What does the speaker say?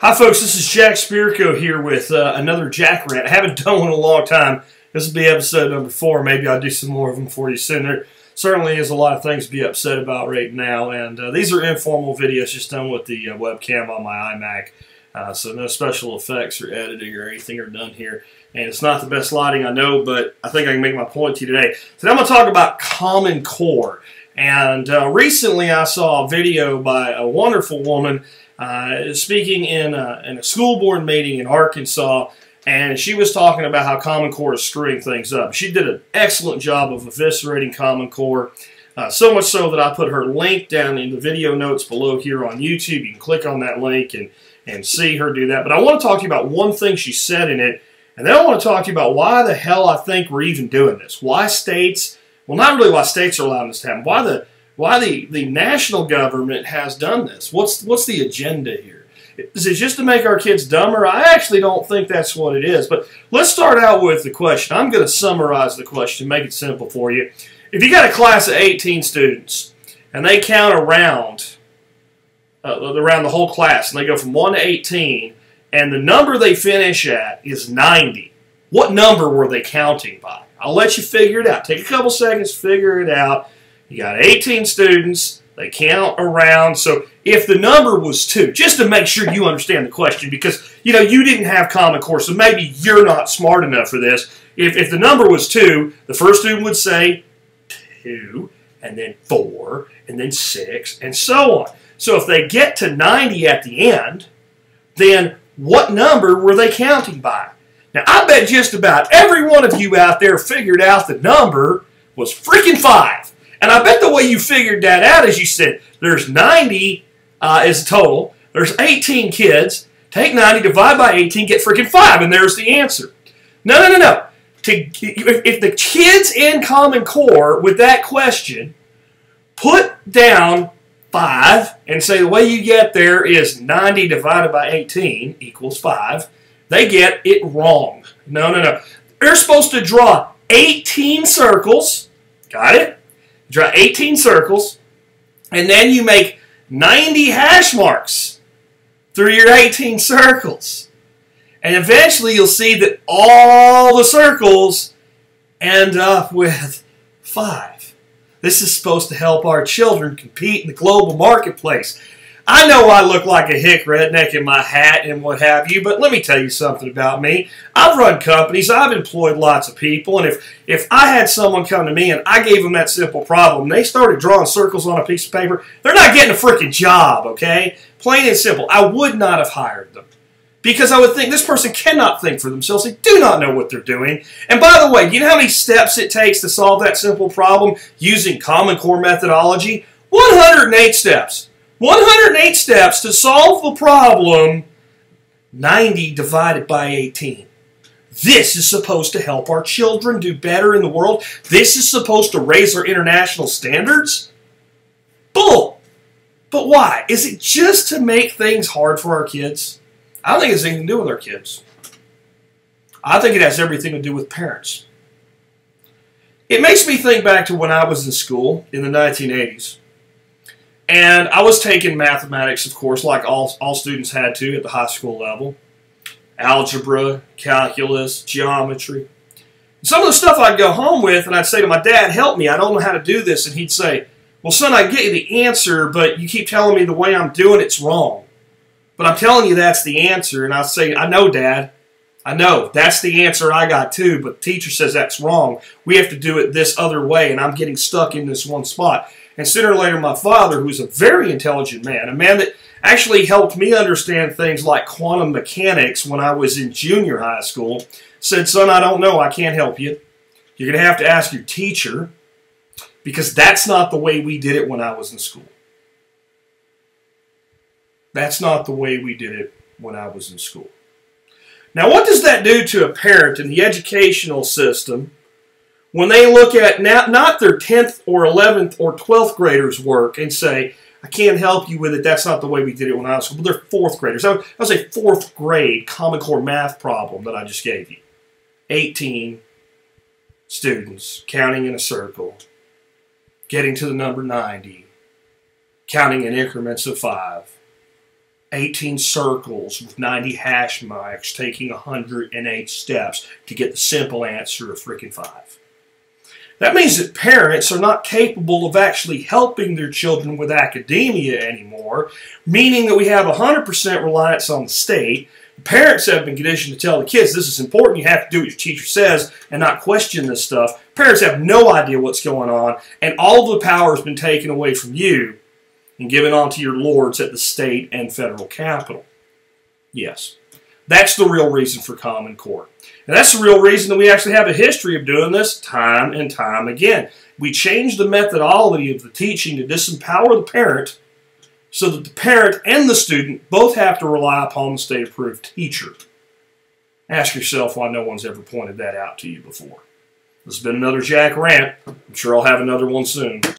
Hi folks, this is Jack Spirko here with another Jack Rant. I haven't done one in a long time. This will be episode number 4. Maybe I'll do some more of them for you soon. There certainly is a lot of things to be upset about right now, and these are informal videos just done with the webcam on my iMac. So no special effects or editing or anything are done here. And it's not the best lighting, I know, but I think I can make my point to you today. Today I'm going to talk about Common Core. And recently I saw a video by a wonderful woman speaking in a school board meeting in Arkansas, and she was talking about how Common Core is screwing things up. She did an excellent job of eviscerating Common Core, so much so that I put her link down in the video notes below here on YouTube. You can click on that link and see her do that. But I want to talk to you about one thing she said in it, and then I want to talk to you about why the hell I think we're even doing this. Why states, well, not really why states are allowing this to happen, why the national government has done this. What's the agenda here? Is it just to make our kids dumber? I actually don't think that's what it is. But let's start out with the question. I'm going to summarize the question, make it simple for you. If you got a class of 18 students, and they count around the whole class, and they go from 1 to 18, and the number they finish at is 90, what number were they counting by? I'll let you figure it out. Take a couple seconds, figure it out. You got 18 students, they count around, so if the number was 2, just to make sure you understand the question, because, you know, you didn't have Common Core, so maybe you're not smart enough for this. If the number was 2, the first student would say 2, and then 4, and then 6, and so on. So if they get to 90 at the end, then what number were they counting by? Now, I bet just about every one of you out there figured out the number was freaking 5. And I bet the way you figured that out is you said, there's 90 is total, there's 18 kids, take 90, divide by 18, get freaking 5, and there's the answer. No. If the kids in Common Core with that question put down 5 and say the way you get there is 90 divided by 18 equals 5, they get it wrong. No. They're supposed to draw 18 circles, got it? Draw 18 circles, and then you make 90 hash marks through your 18 circles. And eventually you'll see that all the circles end up with 5. This is supposed to help our children compete in the global marketplace. I know I look like a hick redneck in my hat and what have you, but let me tell you something about me. I've run companies, I've employed lots of people, and if I had someone come to me and I gave them that simple problem, and they started drawing circles on a piece of paper, they're not getting a freaking job, okay? Plain and simple. I would not have hired them. Because I would think this person cannot think for themselves. They do not know what they're doing. And by the way, do you know how many steps it takes to solve that simple problem using Common Core methodology? 108 steps. 108 steps to solve the problem, 90 divided by 18. This is supposed to help our children do better in the world. This is supposed to raise our international standards. Bull. But why? Is it just to make things hard for our kids? I don't think it has anything to do with our kids. I think it has everything to do with parents. It makes me think back to when I was in school in the 1980s. And I was taking mathematics, of course, like all students had to at the high school level. Algebra, calculus, geometry. Some of the stuff I'd go home with, and I'd say to my dad, help me, I don't know how to do this. And he'd say, well, son, I get you the answer, but you keep telling me the way I'm doing it's wrong. But I'm telling you that's the answer. And I'd say, I know, Dad. I know. That's the answer I got too, but the teacher says that's wrong. We have to do it this other way, and I'm getting stuck in this one spot. And sooner or later, my father, who's a very intelligent man, a man that actually helped me understand things like quantum mechanics when I was in junior high school, said, son, I don't know. I can't help you. You're going to have to ask your teacher, because that's not the way we did it when I was in school. That's not the way we did it when I was in school. Now, what does that do to a parent in the educational system when they look at not their 10th or 11th or 12th graders' work and say, I can't help you with it, that's not the way we did it when I was in school, but they're 4th graders. That was a 4th grade Common Core math problem that I just gave you. 18 students counting in a circle, getting to the number 90, counting in increments of 5. 18 circles with 90 hash marks, taking 108 steps to get the simple answer of freaking 5. That means that parents are not capable of actually helping their children with academia anymore, meaning that we have 100% reliance on the state. Parents have been conditioned to tell the kids, this is important, you have to do what your teacher says and not question this stuff. Parents have no idea what's going on, and all the power has been taken away from you and given on to your lords at the state and federal capital. Yes, that's the real reason for Common Core. And that's the real reason that we actually have a history of doing this time and time again. We changed the methodology of the teaching to disempower the parent so that the parent and the student both have to rely upon the state-approved teacher. Ask yourself why no one's ever pointed that out to you before. This has been another Jack Rant. I'm sure I'll have another one soon.